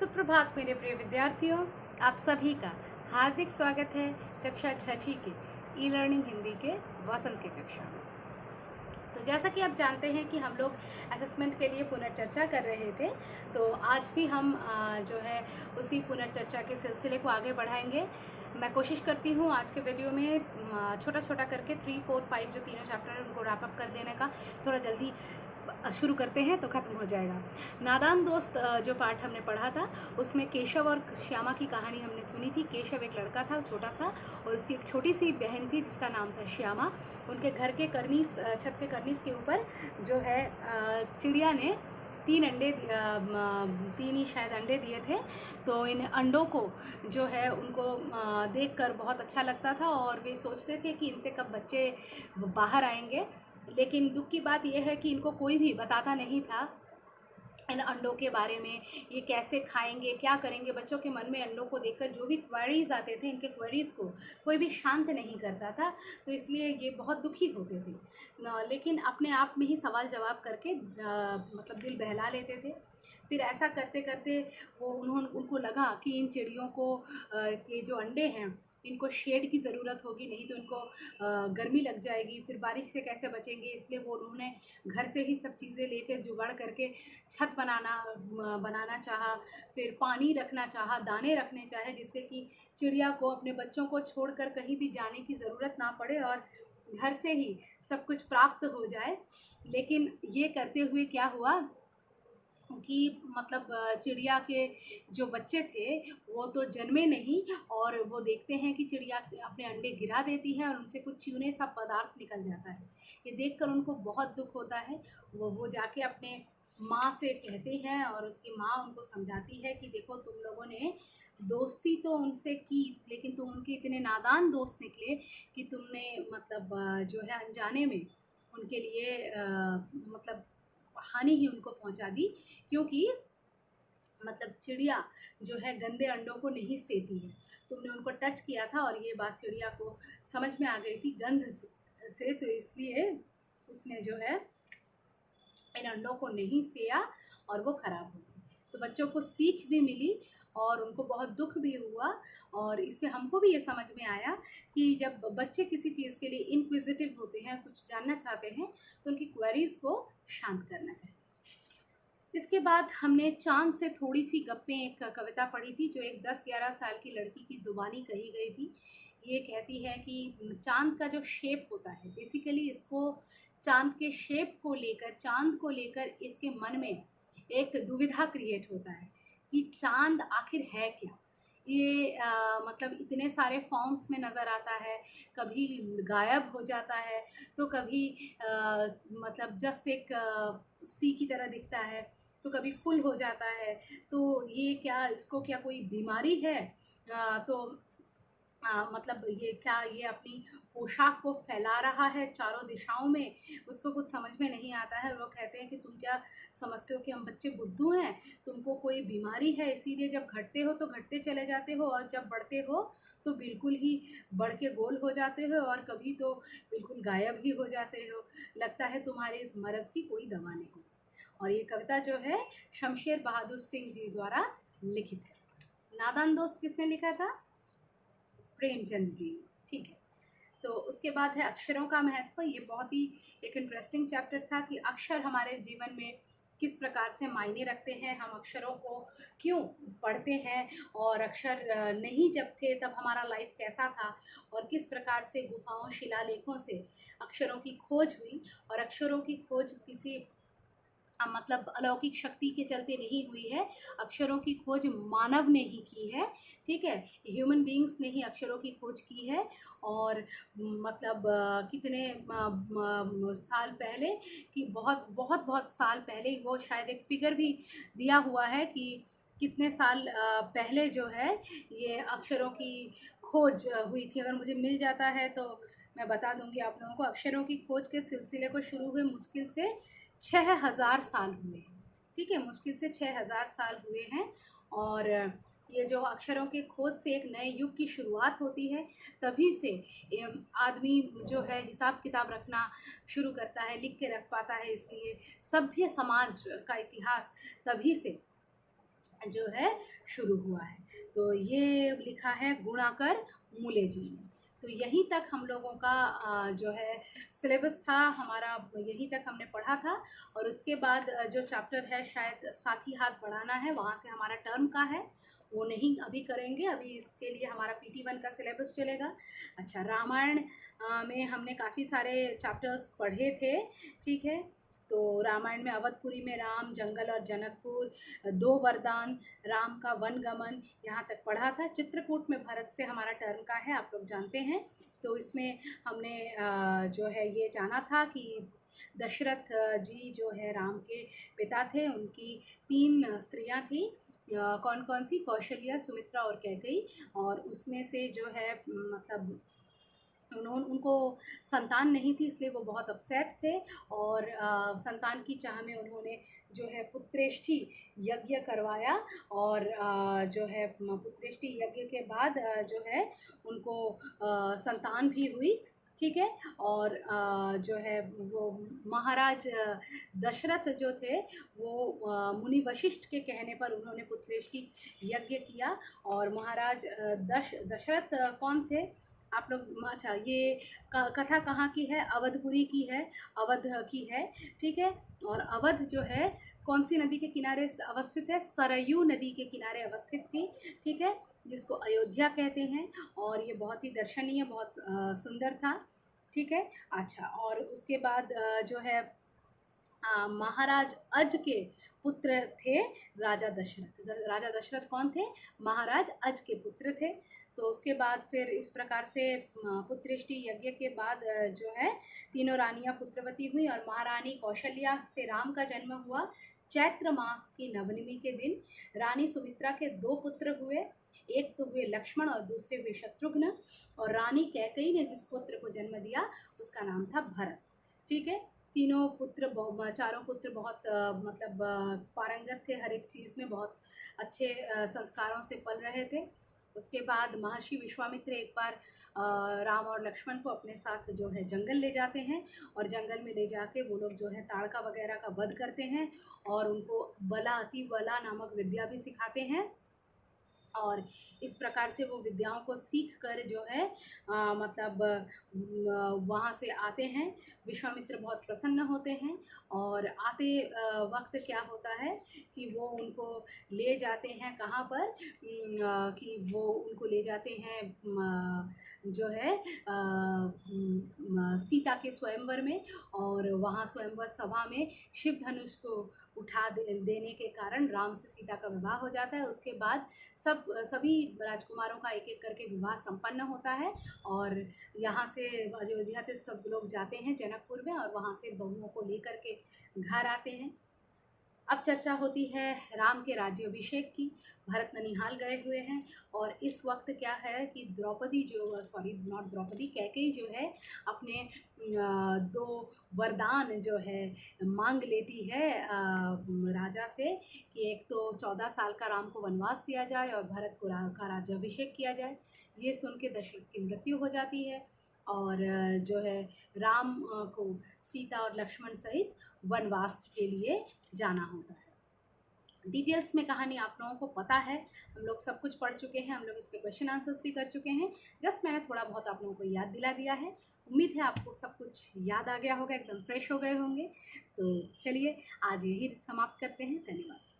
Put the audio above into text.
सुप्रभात मेरे प्रिय विद्यार्थियों, आप सभी का हार्दिक स्वागत है कक्षा छठी के ई लर्निंग हिंदी के वसंत के कक्षा में। तो जैसा कि आप जानते हैं कि हम लोग असेसमेंट के लिए पुनर्चर्चा कर रहे थे, तो आज भी हम जो है उसी पुनर्चर्चा के सिलसिले को आगे बढ़ाएंगे। मैं कोशिश करती हूँ आज के वीडियो में छोटा छोटा करके 3, 4, 5 जो तीनों चैप्टर हैं उनको रैप अप कर देने का। थोड़ा जल्दी शुरू करते हैं तो ख़त्म हो जाएगा। नादान दोस्त जो पाठ हमने पढ़ा था उसमें केशव और श्यामा की कहानी हमने सुनी थी। केशव एक लड़का था छोटा सा, और उसकी एक छोटी सी बहन थी जिसका नाम था श्यामा। उनके घर के करनीस, छत के करनीस के ऊपर जो है चिड़िया ने 3 ही शायद अंडे दिए थे। तो इन अंडों को जो है उनको देखकर बहुत अच्छा लगता था और वे सोचते थे कि इनसे कब बच्चे बाहर आएंगे। लेकिन दुख की बात यह है कि इनको कोई भी बताता नहीं था इन अंडों के बारे में, ये कैसे खाएंगे, क्या करेंगे। बच्चों के मन में अंडों को देखकर जो भी क्वेरीज़ आते थे, इनके क्वेरीज़ को कोई भी शांत नहीं करता था, तो इसलिए ये बहुत दुखी होते थे। लेकिन अपने आप में ही सवाल जवाब करके मतलब दिल बहला लेते थे। फिर ऐसा करते करते उनको लगा कि इन चिड़ियों को ये जो अंडे हैं इनको शेड की ज़रूरत होगी, नहीं तो इनको गर्मी लग जाएगी, फिर बारिश से कैसे बचेंगे। इसलिए वो उन्होंने घर से ही सब चीज़ें लेकर जुगाड़ करके छत बनाना चाहा, फिर पानी रखना चाहा, दाने रखने चाहे, जिससे कि चिड़िया को अपने बच्चों को छोड़कर कहीं भी जाने की ज़रूरत ना पड़े और घर से ही सब कुछ प्राप्त हो जाए। लेकिन ये करते हुए क्या हुआ कि मतलब चिड़िया के जो बच्चे थे वो तो जन्मे नहीं, और वो देखते हैं कि चिड़िया अपने अंडे गिरा देती है और उनसे कुछ चूने सा पदार्थ निकल जाता है। ये देखकर उनको बहुत दुख होता है। वो जाके अपने माँ से कहते हैं और उसकी माँ उनको समझाती है कि देखो, तुम लोगों ने दोस्ती तो उनसे की, लेकिन तुम उनके इतने नादान दोस्त निकले कि तुमने मतलब जो है अनजाने में उनके लिए मतलब हानि ही उनको पहुंचा दी। क्योंकि मतलब चिड़िया जो है गंदे अंडों को नहीं सेती है, तुमने उनको टच किया था और ये बात चिड़िया को समझ में आ गई थी गंध से, तो इसलिए उसने जो है इन अंडों को नहीं सेया और वो ख़राब हो गई। तो बच्चों को सीख भी मिली और उनको बहुत दुख भी हुआ, और इससे हमको भी ये समझ में आया कि जब बच्चे किसी चीज़ के लिए इनक्विजिटिव होते हैं, कुछ जानना चाहते हैं, तो उनकी क्वेरीज़ को शांत करना चाहिए। इसके बाद हमने चांद से थोड़ी सी गप्पें, एक कविता पढ़ी थी जो एक 10-11 साल की लड़की की ज़ुबानी कही गई थी। ये कहती है कि चांद का जो शेप होता है, बेसिकली इसको चांद के शेप को लेकर, चांद को लेकर इसके मन में एक दुविधा क्रिएट होता है कि चांद आखिर है क्या। ये मतलब इतने सारे फॉर्म्स में नज़र आता है, कभी गायब हो जाता है, तो कभी मतलब जस्ट एक सी की तरह दिखता है, तो कभी फुल हो जाता है। तो ये क्या, इसको क्या कोई बीमारी है? तो मतलब ये क्या, ये अपनी पोशाक को फैला रहा है चारों दिशाओं में, उसको कुछ समझ में नहीं आता है। वो कहते हैं कि तुम क्या समझते हो कि हम बच्चे बुद्धू हैं, तुमको कोई बीमारी है, इसीलिए जब घटते हो तो घटते चले जाते हो और जब बढ़ते हो तो बिल्कुल ही बढ़ के गोल हो जाते हो, और कभी तो बिल्कुल गायब ही हो जाते हो। लगता है तुम्हारे इस मरज़ की कोई दवा नहीं। और ये कविता जो है शमशेर बहादुर सिंह जी द्वारा लिखित है। नादान दोस्त किसने लिखा था? प्रेमचंद जी। ठीक है। तो उसके बाद है अक्षरों का महत्व। ये बहुत ही एक इंटरेस्टिंग चैप्टर था कि अक्षर हमारे जीवन में किस प्रकार से मायने रखते हैं, हम अक्षरों को क्यों पढ़ते हैं, और अक्षर नहीं जब थे तब हमारा लाइफ कैसा था, और किस प्रकार से गुफाओं, शिलालेखों से अक्षरों की खोज हुई। और अक्षरों की खोज किसी मतलब अलौकिक शक्ति के चलते नहीं हुई है, अक्षरों की खोज मानव ने ही की है। ठीक है, ह्यूमन बीइंग्स ने ही अक्षरों की खोज की है। और मतलब कितने साल पहले, कि बहुत बहुत बहुत साल पहले, वो शायद एक फिगर भी दिया हुआ है कि कितने साल पहले जो है ये अक्षरों की खोज हुई थी। अगर मुझे मिल जाता है तो मैं बता दूंगी आप लोगों को। अक्षरों की खोज के सिलसिले को शुरू हुए मुश्किल से 6000 साल हुए हैं। ठीक है, मुश्किल से 6000 साल हुए हैं। और ये जो अक्षरों के खोज से एक नए युग की शुरुआत होती है, तभी से आदमी जो है हिसाब किताब रखना शुरू करता है, लिख के रख पाता है। इसलिए सभ्य समाज का इतिहास तभी से जो है शुरू हुआ है। तो ये लिखा है गुणाकर मूले जी ने। तो यहीं तक हम लोगों का जो है सिलेबस था हमारा, यहीं तक हमने पढ़ा था। और उसके बाद जो चैप्टर है शायद साथी हाथ बढ़ाना है, वहाँ से हमारा टर्म का है, वो नहीं अभी करेंगे। अभी इसके लिए हमारा PT1 का सिलेबस चलेगा। अच्छा, रामायण में हमने काफ़ी सारे चैप्टर्स पढ़े थे, ठीक है। तो रामायण में अवधपुरी में राम, जंगल और जनकपुर, 2 वरदान, राम का वनगमन, यहाँ तक पढ़ा था। चित्रकूट में भरत से हमारा टर्म का है, आप लोग जानते हैं। तो इसमें हमने जो है ये जाना था कि दशरथ जी जो है राम के पिता थे, उनकी 3 स्त्रियां थी। कौन कौन सी? कौशल्या, सुमित्रा और कैकेयी। और उसमें से जो है मतलब उनको संतान नहीं थी, इसलिए वो बहुत अपसेट थे। और संतान की चाह में उन्होंने जो है पुत्रेष्टि यज्ञ करवाया। और जो है पुत्रेष्टि यज्ञ के बाद जो है उनको संतान भी हुई, ठीक है। और जो है वो महाराज दशरथ जो थे वो मुनि वशिष्ठ के कहने पर उन्होंने पुत्रेष्टि यज्ञ किया। और महाराज दशरथ कौन थे? आप लोग, अच्छा, ये कथा कहाँ की है? अवधपुरी की है, अवध की है, ठीक है। और अवध जो है कौन सी नदी के किनारे अवस्थित है? सरयू नदी के किनारे अवस्थित थी, ठीक है, जिसको अयोध्या कहते हैं। और ये बहुत ही दर्शनीय, बहुत सुंदर था, ठीक है। अच्छा, और उसके बाद जो है महाराज अज के पुत्र थे राजा दशरथ। राजा दशरथ कौन थे? महाराज अज के पुत्र थे। तो उसके बाद फिर इस प्रकार से पुत्रेष्टि यज्ञ के बाद जो है तीनों रानियां पुत्रवती हुई। और महारानी कौशल्या से राम का जन्म हुआ चैत्र माह की नवमी के दिन। रानी सुमित्रा के 2 पुत्र हुए, एक तो हुए लक्ष्मण और दूसरे हुए शत्रुघ्न। और रानी कैकेयी ने जिस पुत्र को जन्म दिया उसका नाम था भरत, ठीक है। तीनों पुत्र, चारों पुत्र बहुत मतलब पारंगत थे हर एक चीज़ में, बहुत अच्छे संस्कारों से पल रहे थे। उसके बाद महर्षि विश्वामित्र एक बार राम और लक्ष्मण को अपने साथ जो है जंगल ले जाते हैं। और जंगल में ले जाके वो लोग जो है ताड़का वगैरह का वध करते हैं और उनको बला, अति बला नामक विद्या भी सिखाते हैं। और इस प्रकार से वो विद्याओं को सीख कर जो है मतलब वहाँ से आते हैं। विश्वामित्र बहुत प्रसन्न होते हैं। और आते वक्त क्या होता है कि वो उनको ले जाते हैं कहाँ पर, कि वो उनको ले जाते हैं जो है सीता के स्वयंवर में। और वहाँ स्वयंवर सभा में शिव धनुष को उठा देने के कारण राम से सीता का विवाह हो जाता है। उसके बाद सभी राजकुमारों का एक एक करके विवाह संपन्न होता है। और यहाँ से अयोध्या से सब लोग जाते हैं जनकपुर में, और वहाँ से बहुओं को लेकर के घर आते हैं। अब चर्चा होती है राम के राज्याभिषेक की। भरत ननिहाल गए हुए हैं। और इस वक्त क्या है कि द्रौपदी जो, सॉरी नॉट द्रौपदी, कैकेयी जो है अपने 2 वरदान जो है मांग लेती है राजा से, कि एक तो 14 साल का राम को वनवास दिया जाए और भरत को का राज्याभिषेक किया जाए। ये सुन के दशरथ की मृत्यु हो जाती है। और जो है राम को सीता और लक्ष्मण सहित वनवास के लिए जाना होता है। डिटेल्स में कहानी आप लोगों को पता है, हम लोग सब कुछ पढ़ चुके हैं, हम लोग इसके क्वेश्चन आंसर्स भी कर चुके हैं। जस्ट मैंने थोड़ा बहुत आप लोगों को याद दिला दिया है। उम्मीद है आपको सब कुछ याद आ गया होगा, एकदम फ्रेश हो गए होंगे। तो चलिए आज यही समाप्त करते हैं। धन्यवाद।